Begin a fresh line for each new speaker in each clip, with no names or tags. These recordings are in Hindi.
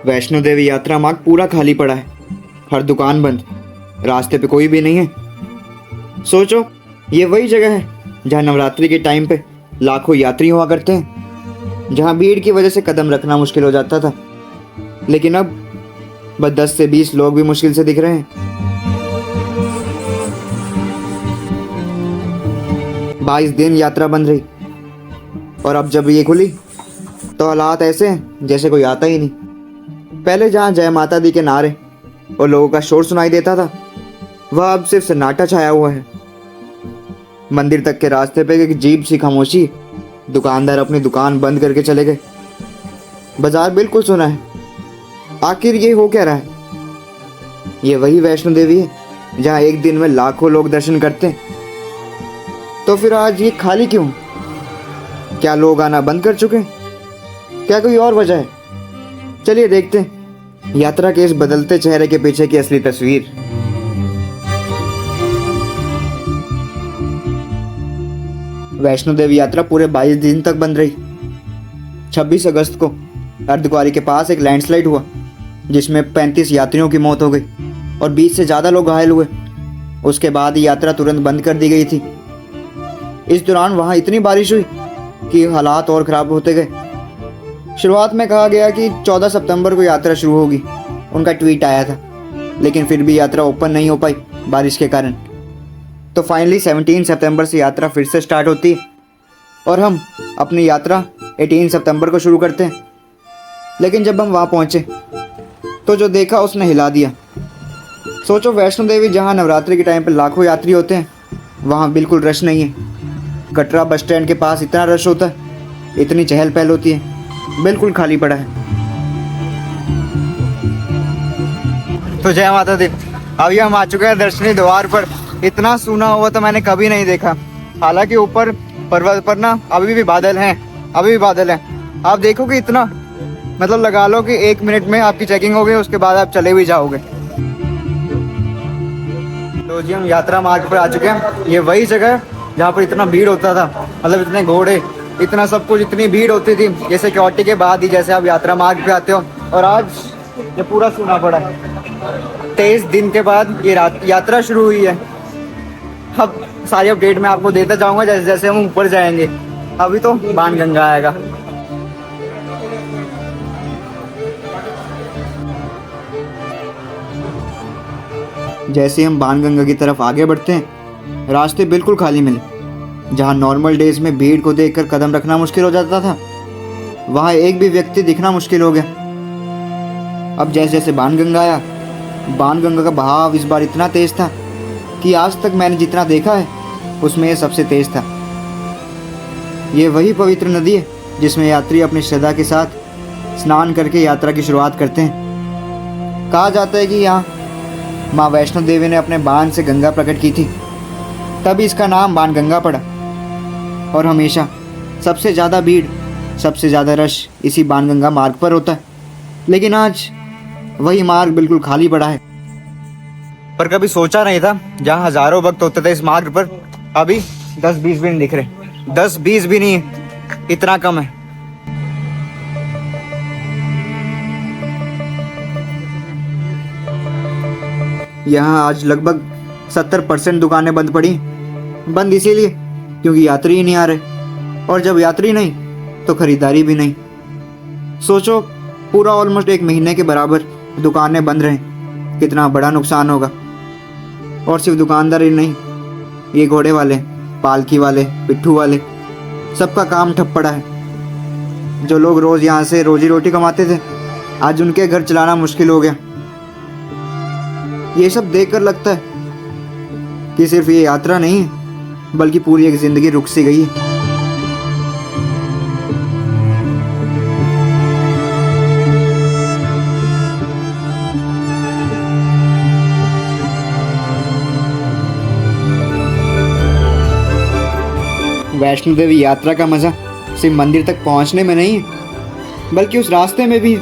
वैष्णो देवी यात्रा मार्ग पूरा खाली पड़ा है, हर दुकान बंद, रास्ते पे कोई भी नहीं है। सोचो, ये वही जगह है जहाँ नवरात्रि के टाइम पे लाखों यात्री हुआ करते हैं, जहाँ भीड़ की वजह से कदम रखना मुश्किल हो जाता था, लेकिन अब बस 10 से 20 लोग भी मुश्किल से दिख रहे हैं। 22 दिन यात्रा बंद रही और अब जब ये खुली तो हालात ऐसे हैं जैसे कोई आता ही नहीं। पहले जहाँ जय माता दी के नारे और लोगों का शोर सुनाई देता था, वह अब सिर्फ सन्नाटा छाया हुआ है। मंदिर तक के रास्ते पे एक अजीब सी खामोशी, दुकानदार अपनी दुकान बंद करके चले गए। बाजार बिल्कुल सुना है। आखिर ये हो क्या रहा है? ये वही वैष्णो देवी है जहाँ एक दिन में लाखों लोग दर्शन करते हैं, तो फिर आज ये खाली क्यों? क्या लोग आना बंद कर चुके हैं? क्या कोई और वजह है? चलिए देखते हैं यात्रा के इस बदलते चेहरे के पीछे की असली तस्वीर। वैष्णो देवी यात्रा पूरे 22 दिन तक बंद रही। 26 अगस्त को अर्धकुंवारी के पास एक लैंडस्लाइड हुआ जिसमें 35 यात्रियों की मौत हो गई और 20 से ज़्यादा लोग घायल हुए। उसके बाद यात्रा तुरंत बंद कर दी गई थी। इस दौरान वहाँ इतनी बारिश हुई कि हालात और ख़राब होते गए। शुरुआत में कहा गया कि 14 सितंबर को यात्रा शुरू होगी, उनका ट्वीट आया था, लेकिन फिर भी यात्रा ओपन नहीं हो पाई बारिश के कारण। तो फाइनली 17 सितंबर से यात्रा फिर से स्टार्ट होती है और हम अपनी यात्रा 18 सितंबर को शुरू करते हैं। लेकिन जब हम वहाँ पहुँचे तो जो देखा उसने हिला दिया। सोचो, वैष्णो देवी जहाँ नवरात्रि के टाइम पर लाखों यात्री होते हैं, वहाँ बिल्कुल रश नहीं है। कटरा बस स्टैंड के पास इतना रश होता है, इतनी चहल पहल होती है, बिल्कुल खाली पड़ा है। तो जय माता दी। अभी हम आ चुके हैं दर्शनी द्वार पर। इतना सूना हुआ तो मैंने कभी नहीं देखा। हालांकि ऊपर पर्वत पर ना अभी भी बादल हैं, अभी भी बादल हैं। आप देखो कि इतना, मतलब लगा लो कि 1 मिनट में आपकी चेकिंग हो गई, उसके बाद आप चले भी जाओगे। तो जी हम यात्रा मार्ग पर आ चुके हैं। ये वही जगह है जहाँ पर इतना भीड़ होता था, मतलब इतने घोड़े, इतना सब कुछ, इतनी भीड़ होती थी ये सिक्योरिटी के बाद ही जैसे आप यात्रा मार्ग पे आते हो। और आज ये पूरा सूना पड़ा है। 23 दिन के बाद ये यात्रा शुरू हुई है। अब सारी अपडेट मैं आपको देता जाऊंगा जैसे जैसे हम ऊपर जाएंगे। अभी तो बाणगंगा आएगा। जैसे हम बाणगंगा की तरफ आगे बढ़ते हैं, रास्ते बिल्कुल खाली मिले। जहाँ नॉर्मल डेज में भीड़ को देखकर कदम रखना मुश्किल हो जाता था, वहाँ एक भी व्यक्ति दिखना मुश्किल हो गया। अब जैसे जैसे बाणगंगा आया, बाणगंगा का बहाव इस बार इतना तेज था कि आज तक मैंने जितना देखा है उसमें यह सबसे तेज था। ये वही पवित्र नदी है जिसमें यात्री अपनी श्रद्धा के साथ स्नान करके यात्रा की शुरुआत करते हैं। कहा जाता है कि यहाँ माँ वैष्णो देवी ने अपने बाण से गंगा प्रकट की थी, तभी इसका नाम बाणगंगा पड़ा। और हमेशा सबसे ज़्यादा भीड़, सबसे ज़्यादा रश इसी बाणगंगा मार्ग पर होता है। लेकिन आज वही मार्ग बिल्कुल खाली पड़ा है। पर कभी सोचा नहीं था जहाँ हज़ारों भक्त होते थे इस मार्ग पर, अभी 10-20 भी नहीं दिख रहे। 10-20 भी नहीं, इतना कम है। यहाँ आज लगभग 70% दुकानें बंद पड़ी। बंद इसीलिए क्योंकि यात्री ही नहीं आ रहे, और जब यात्री नहीं तो खरीदारी भी नहीं। सोचो, पूरा ऑलमोस्ट 1 महीने के बराबर दुकानें बंद रहें, कितना बड़ा नुकसान होगा। और सिर्फ दुकानदार ही नहीं, ये घोड़े वाले, पालकी वाले, पिट्ठू वाले, सबका काम ठप पड़ा है। जो लोग रोज़ यहाँ से रोजी रोटी कमाते थे, आज उनके घर चलाना मुश्किल हो गया। ये सब देखकर लगता है कि सिर्फ ये यात्रा नहीं है, बल्कि पूरी एक ज़िंदगी रुक सी गई है। वैष्णो देवी यात्रा का मज़ा सिर्फ मंदिर तक पहुंचने में नहीं है, बल्कि उस रास्ते में भी,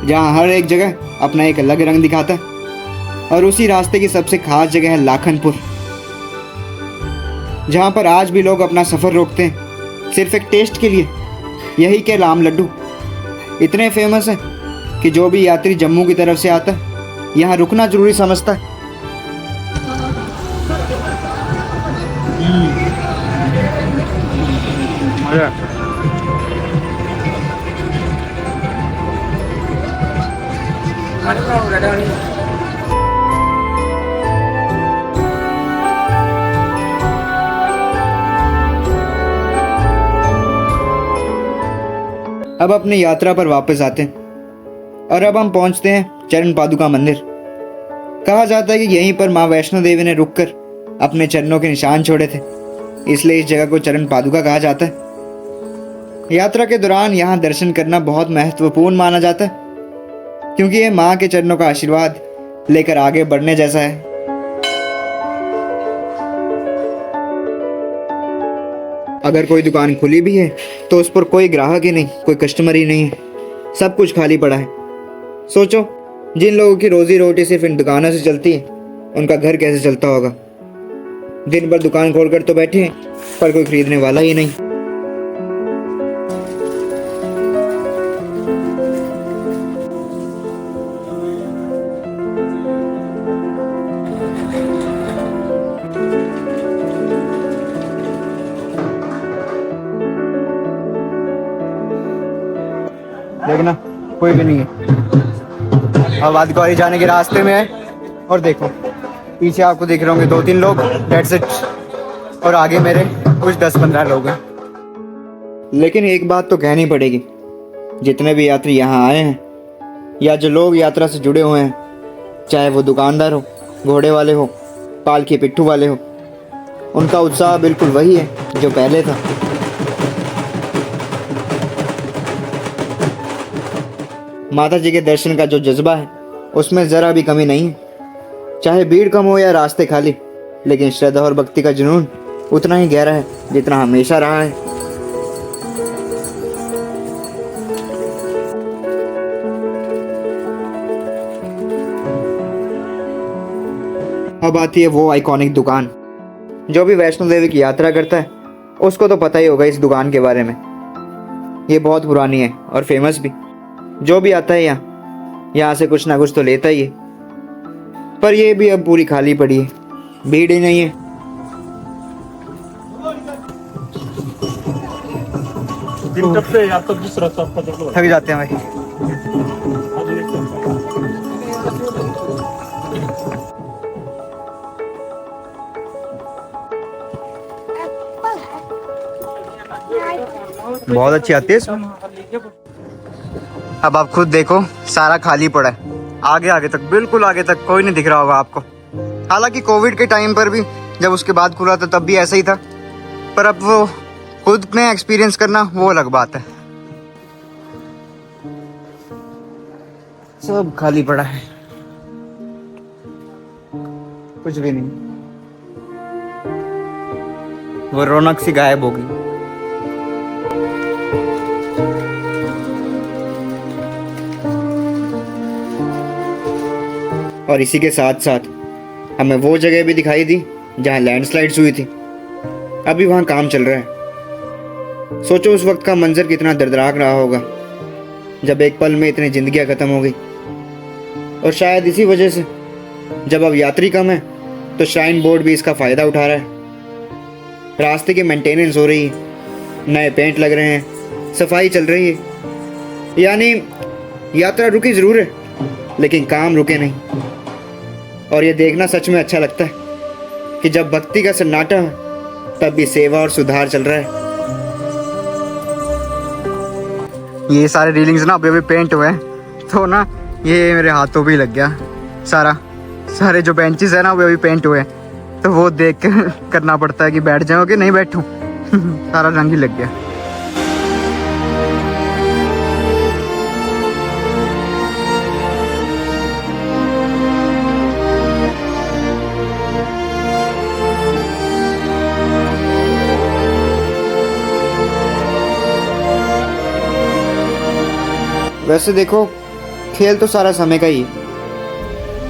जहां हर एक जगह अपना एक अलग रंग दिखाता है। और उसी रास्ते की सबसे खास जगह है लाखनपुर, जहाँ पर आज भी लोग अपना सफ़र रोकते हैं सिर्फ एक टेस्ट के लिए। यही के राम लड्डू इतने फेमस हैं कि जो भी यात्री जम्मू की तरफ से आता है यहाँ रुकना जरूरी समझता है। अब अपनी यात्रा पर वापस आते हैं और अब हम पहुंचते हैं चरण पादुका मंदिर। कहा जाता है कि यहीं पर माँ वैष्णो देवी ने रुककर अपने चरणों के निशान छोड़े थे, इसलिए इस जगह को चरण पादुका कहा जाता है। यात्रा के दौरान यहाँ दर्शन करना बहुत महत्वपूर्ण माना जाता है, क्योंकि ये माँ के चरणों का आशीर्वाद लेकर आगे बढ़ने जैसा है। अगर कोई दुकान खुली भी है तो उस पर कोई ग्राहक ही नहीं, कोई कस्टमर ही नहीं है, सब कुछ खाली पड़ा है। सोचो, जिन लोगों की रोजी रोटी सिर्फ इन दुकानों से चलती है, उनका घर कैसे चलता होगा। दिन भर दुकान खोलकर तो बैठे हैं, पर कोई खरीदने वाला ही नहीं। देखना, कोई भी नहीं है। अब आदिकौरी जाने के रास्ते में है और देखो पीछे आपको दिख रहे होंगे 2-3 लोग, दैट्स इट। और आगे मेरे कुछ 10-15 लोग हैं। लेकिन एक बात तो कहनी पड़ेगी, जितने भी यात्री यहाँ आए हैं या जो लोग यात्रा से जुड़े हुए हैं, चाहे वो दुकानदार हो, घोड़े वाले हो, पालकी पिट्ठू वाले हो, उनका उत्साह बिल्कुल वही है जो पहले था। माता जी के दर्शन का जो जज्बा है उसमें ज़रा भी कमी नहीं है। चाहे भीड़ कम हो या रास्ते खाली, लेकिन श्रद्धा और भक्ति का जुनून उतना ही गहरा है जितना हमेशा रहा है। अब आती है वो आइकॉनिक दुकान। जो भी वैष्णो देवी की यात्रा करता है उसको तो पता ही होगा इस दुकान के बारे में। ये बहुत पुरानी है और फेमस भी। जो भी आता है यहाँ से कुछ ना कुछ तो लेता ही है, पर ये भी अब पूरी खाली पड़ी है, भीड़ ही नहीं है। थक जाते हैं भाई। बहुत अच्छी आती है इसमें। अब आप खुद देखो, सारा खाली पड़ा है। आगे आगे तक, बिल्कुल आगे तक कोई नहीं दिख रहा होगा आपको। हालांकि कोविड के टाइम पर भी जब उसके बाद खुला था तब भी ऐसा ही था, पर अब वो खुद में एक्सपीरियंस करना वो अलग बात है। सब खाली पड़ा है, कुछ भी नहीं। वो रौनक सी गायब होगी। और इसी के साथ साथ हमें वो जगह भी दिखाई दी जहां लैंडस्लाइड्स हुई थी। अभी वहां काम चल रहा है। सोचो उस वक्त का मंजर कितना दर्दनाक रहा होगा, जब एक पल में इतनी जिंदगियां खत्म हो गई। और शायद इसी वजह से जब अब यात्री कम है तो श्राइन बोर्ड भी इसका फ़ायदा उठा रहा है। रास्ते की मेंटेनेंस हो रही है, नए पेंट लग रहे हैं, सफाई चल रही है। यानी यात्रा रुकी ज़रूर है, लेकिन काम रुके नहीं। और ये देखना सच में अच्छा लगता है कि जब भक्ति का सन्नाटा है तब भी सेवा और सुधार चल रहा है। ये सारे रीलिंग्स ना अभी पेंट हुए हैं, तो ना ये मेरे हाथों भी लग गया। सारे जो बेंचेस है ना वो अभी पेंट हुए हैं, तो वो देख कर करना पड़ता है कि बैठ जाऊँ कि नहीं बैठूं। सारा रंग ही लग गया। वैसे देखो, खेल तो सारा समय का ही है।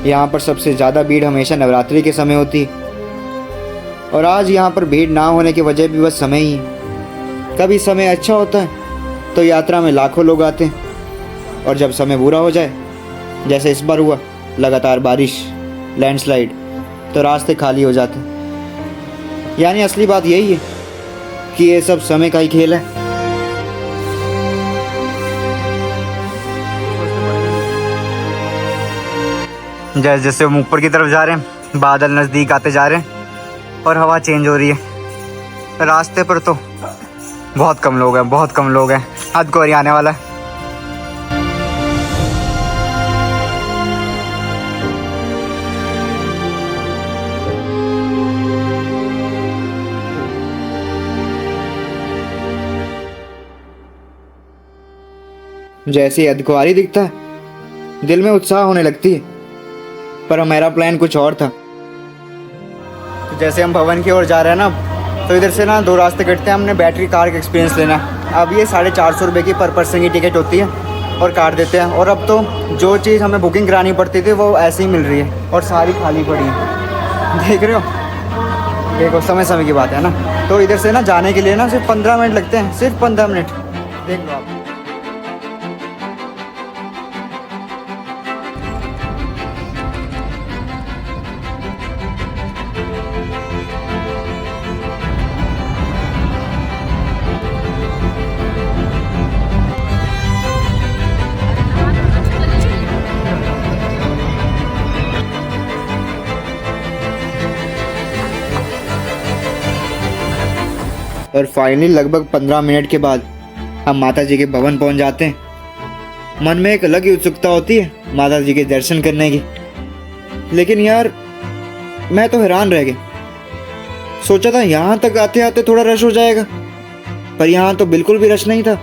यहाँ पर सबसे ज़्यादा भीड़ हमेशा नवरात्रि के समय होती है, और आज यहाँ पर भीड़ ना होने की वजह भी बस समय ही है। कभी समय अच्छा होता है तो यात्रा में लाखों लोग आते हैं, और जब समय बुरा हो जाए, जैसे इस बार हुआ, लगातार बारिश, लैंडस्लाइड, तो रास्ते खाली हो जाते। यानी असली बात यही है कि ये सब समय का ही खेल है। जैसे जैसे हम ऊपर की तरफ जा रहे हैं, बादल नज़दीक आते जा रहे हैं और हवा चेंज हो रही है। रास्ते पर तो बहुत कम लोग हैं। हद को आने वाला है। जैसे ही अधकुआरी दिखता है, दिल में उत्साह होने लगती है। पर हमारा प्लान कुछ और था। तो जैसे हम भवन की ओर जा रहे हैं ना, तो इधर से ना 2 रास्ते कटते हैं। हमने बैटरी कार का एक्सपीरियंस लेना है। अब ये 450 रुपये की पर पर्सन की टिकट होती है और कार देते हैं। और अब तो जो चीज़ हमें बुकिंग करानी पड़ती थी वो ऐसे ही मिल रही है और सारी खाली पड़ी है। देख रहे हो, देखो समय की बात है ना। तो इधर से ना जाने के लिए ना सिर्फ 15 मिनट लगते हैं, सिर्फ 15 मिनट। देख लो आप। और फाइनली लगभग 15 मिनट के बाद हम माता जी के भवन पहुंच जाते हैं। मन में एक अलग ही उत्सुकता होती है माता जी के दर्शन करने की। लेकिन यार, मैं तो हैरान रह गया। सोचा था यहाँ तक आते आते थोड़ा रश हो जाएगा, पर यहाँ तो बिल्कुल भी रश नहीं था।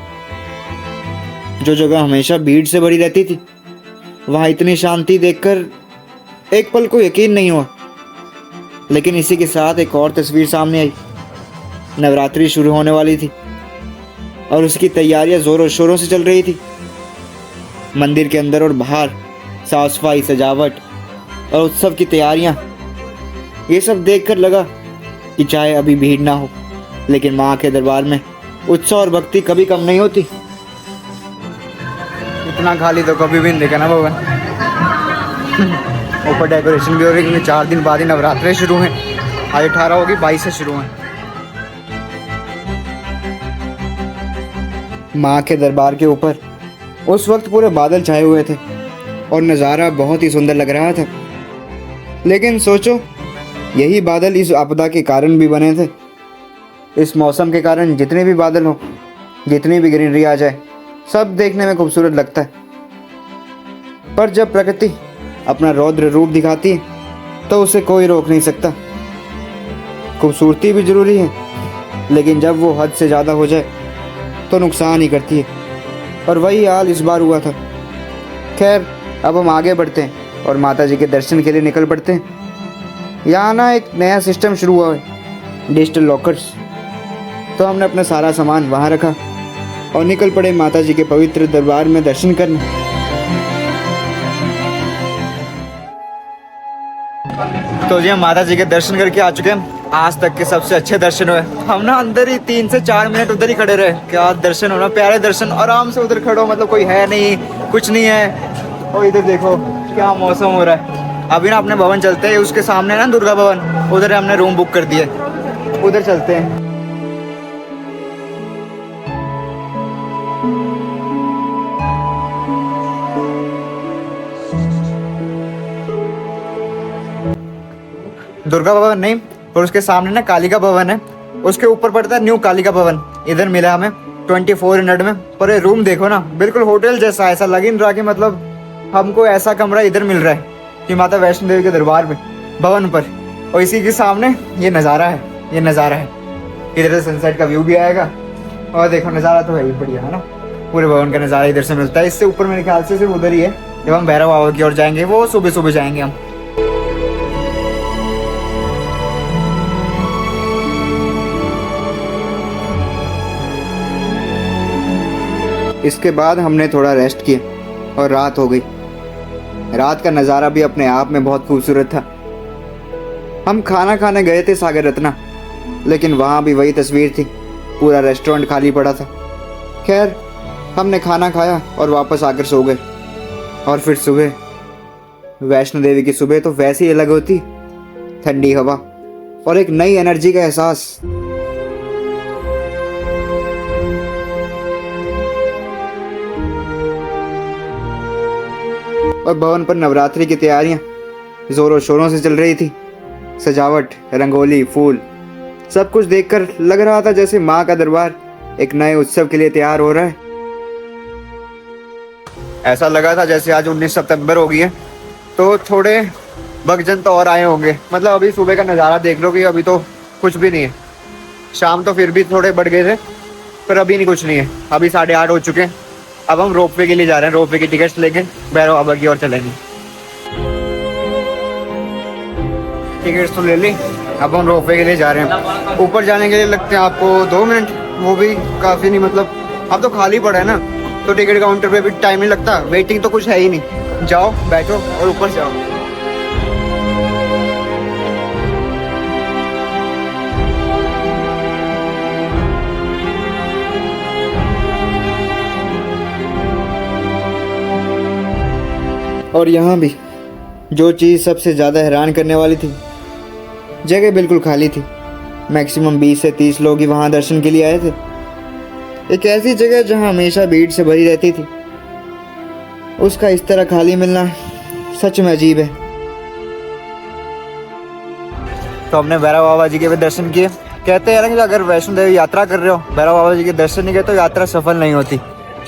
जो जगह हमेशा भीड़ से भरी रहती थी, वहाँ इतनी शांति देखकर एक पल को यकीन नहीं हुआ। लेकिन इसी के साथ एक और तस्वीर सामने आई। नवरात्रि शुरू होने वाली थी और उसकी तैयारियां जोरों शोरों से चल रही थी। मंदिर के अंदर और बाहर साफ सफाई, सजावट और उत्सव की तैयारियां, ये सब देखकर लगा कि चाहे अभी भीड़ ना हो, लेकिन माँ के दरबार में उत्सव और भक्ति कभी कम नहीं होती। इतना खाली तो कभी भी नहीं देखा ना भगवान। ऊपर डेकोरेशन भी हो रही है क्योंकि 4 दिन बाद ही नवरात्रे शुरू हैं। आज 18 होगी, 22 से शुरू हैं। माँ के दरबार के ऊपर उस वक्त पूरे बादल छाए हुए थे और नज़ारा बहुत ही सुंदर लग रहा था। लेकिन सोचो, यही बादल इस आपदा के कारण भी बने थे। इस मौसम के कारण जितने भी बादल हो, जितनी भी ग्रीनरी आ जाए, सब देखने में खूबसूरत लगता है। पर जब प्रकृति अपना रौद्र रूप दिखाती है तो उसे कोई रोक नहीं सकता। खूबसूरती भी जरूरी है, लेकिन जब वो हद से ज़्यादा हो जाए तो नुकसान ही करती है। और वही हाल इस बार हुआ था। खैर, अब हम आगे बढ़ते हैं और माता जी के दर्शन के लिए निकल पड़ते हैं। यहाँ ना एक नया सिस्टम शुरू हुआ है, डिजिटल लॉकर्स। तो हमने अपना सारा सामान वहाँ रखा और निकल पड़े माता जी के पवित्र दरबार में दर्शन करने। तो जी हम माता जी के दर्शन करके आ चुके हैं। आज तक के सबसे अच्छे दर्शन हुए। हम ना अंदर ही 3 से 4 मिनट उधर ही खड़े रहे। क्या दर्शन होना, प्यारे दर्शन। आराम से उधर खड़ो, मतलब कोई है नहीं, कुछ नहीं है। और इधर देखो क्या मौसम हो रहा है। अभी ना अपने भवन चलते हैं, उसके सामने ना दुर्गा भवन, उधर हमने रूम बुक कर दिया, उधर चलते हैं। दुर्गा भवन नहीं, और उसके सामने ना कालिका भवन है। उसके ऊपर पड़ता है न्यू कालिका भवन। इधर मिला हमें 2400 में। पर ये रूम देखो ना, बिल्कुल होटल जैसा। ऐसा लग ही नहीं रहा कि मतलब हमको ऐसा कमरा इधर मिल रहा है कि माता वैष्णो देवी के दरबार में, भवन पर। और इसी के सामने ये नज़ारा है, ये नज़ारा है। इधर से सनसेट का व्यू भी आएगा। और देखो नज़ारा तो है ही बढ़िया, है ना। पूरे भवन का नज़ारा इधर से मिलता है। इससे ऊपर मेरे ख्याल से सिर्फ उधर ही है। जब हम भैरव बाबा की ओर जाएंगे, वो सुबह सुबह जाएंगे हम। इसके बाद हमने थोड़ा रेस्ट किया और रात हो गई। रात का नज़ारा भी अपने आप में बहुत खूबसूरत था। हम खाना खाने गए थे सागर रत्ना, लेकिन वहाँ भी वही तस्वीर थी। पूरा रेस्टोरेंट खाली पड़ा था। खैर, हमने खाना खाया और वापस आकर सो गए। और फिर सुबह, वैष्णो देवी की सुबह तो वैसी ही अलग होती, ठंडी हवा और एक नई एनर्जी का एहसास। और भवन पर नवरात्रि की तैयारियां जोरों शोरों से चल रही थी। सजावट, रंगोली, फूल, सब कुछ देखकर लग रहा था जैसे माँ का दरबार एक नए उत्सव के लिए तैयार हो रहा है। ऐसा लगा था जैसे आज 19 सितंबर हो गई है तो थोड़े भक्तजन तो और आए होंगे। मतलब अभी सुबह का नज़ारा देख लो कि अभी तो कुछ भी नहीं है। शाम तो फिर भी थोड़े बढ़ गए थे, पर अभी नहीं, कुछ नहीं है। अभी 8:30 हो चुके हैं। अब हम रोपवे के लिए जा रहे हैं। रोपवे की टिकट्स लेके भैरव बाबा की ओर चलेंगे। टिकट्स तो ले ली, अब हम रोपवे के लिए जा रहे हैं। ऊपर जाने के लिए लगते हैं आपको 2 मिनट, वो भी काफ़ी नहीं। मतलब अब तो खाली पड़ा है ना, तो टिकट काउंटर पे भी टाइम नहीं लगता। वेटिंग तो कुछ है ही नहीं। जाओ, बैठो और ऊपर जाओ। और यहाँ भी जो चीज़ सबसे ज़्यादा हैरान करने वाली थी, जगह बिल्कुल खाली थी। मैक्सिमम 20 से 30 लोग ही वहाँ दर्शन के लिए आए थे। एक ऐसी जगह जहाँ हमेशा भीड़ से भरी रहती थी, उसका इस तरह खाली मिलना सच में अजीब है। तो हमने भैरव बाबा जी के भी दर्शन किए। कहते हैं ना कि अगर वैष्णो देवी यात्रा कर रहे हो, भैरव बाबा जी के दर्शन नहीं किए तो यात्रा सफल नहीं होती।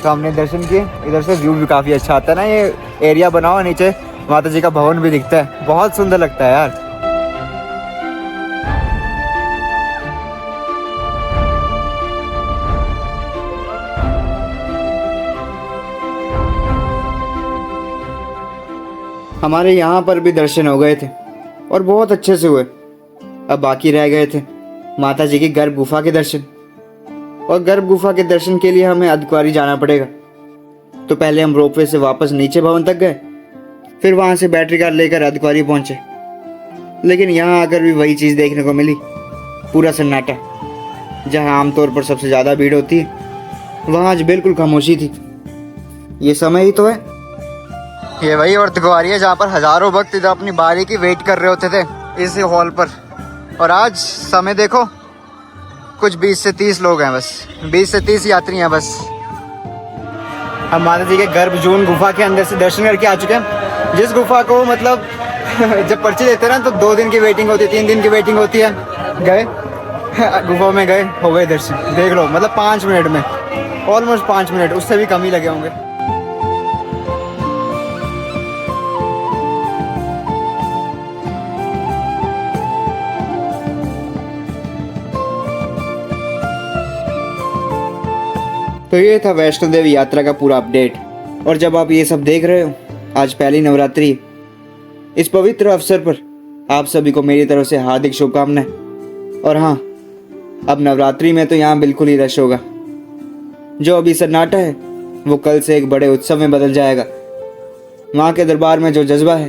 तो हमने दर्शन किए। इधर से व्यू भी काफ़ी अच्छा आता है ना। ये एरिया बना हुआ, नीचे माता जी का भवन भी दिखता है। बहुत सुंदर लगता है यार। हमारे यहाँ पर भी दर्शन हो गए थे और बहुत अच्छे से हुए। अब बाकी रह गए थे माता जी की गर्भ गुफा के दर्शन। और गर्भ गुफा के दर्शन के लिए हमें अर्धकुंवारी जाना पड़ेगा। तो पहले हम रोपवे से वापस नीचे भवन तक गए, फिर वहाँ से बैटरी कार लेकर अर्धकुंवारी पहुँचे। लेकिन यहाँ आकर भी वही चीज़ देखने को मिली, पूरा सन्नाटा। जहाँ आमतौर पर सबसे ज़्यादा भीड़ होती है, वहाँ आज बिल्कुल खामोशी थी। ये समय ही तो है। ये वही अर्धकुंवारी है जहाँ पर हज़ारों भक्त इधर अपनी बारी की वेट कर रहे होते थे इस हॉल पर। और आज समय देखो, कुछ 20 से 30 लोग हैं बस। 20 से 30 यात्री हैं बस। हम माता जी के गर्भ जून गुफा के अंदर से दर्शन करके आ चुके हैं। जिस गुफा को मतलब जब पर्ची देते हैं ना तो 2 दिन की वेटिंग होती है, 3 दिन की वेटिंग होती है। गए गुफा में, गए, हो गए दर्शन। देख लो, मतलब 5 मिनट में, ऑलमोस्ट 5 मिनट, उससे भी कम ही लगे होंगे। तो ये था वैष्णो देवी यात्रा का पूरा अपडेट। और जब आप ये सब देख रहे हो, आज पहली नवरात्रि, इस पवित्र अवसर पर आप सभी को मेरी तरफ से हार्दिक शुभकामनाएं। और हाँ, अब नवरात्रि में तो यहाँ बिल्कुल ही रश होगा। जो अभी सन्नाटा है वो कल से एक बड़े उत्सव में बदल जाएगा। माँ के दरबार में जो जज्बा है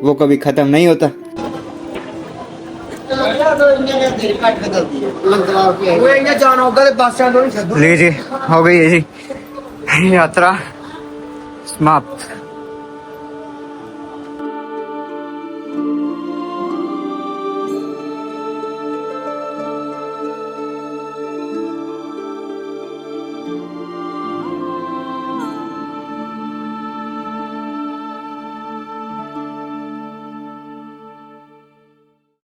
वो कभी ख़त्म नहीं होता। लीजिए, हो गई है जी यात्रा समाप्त।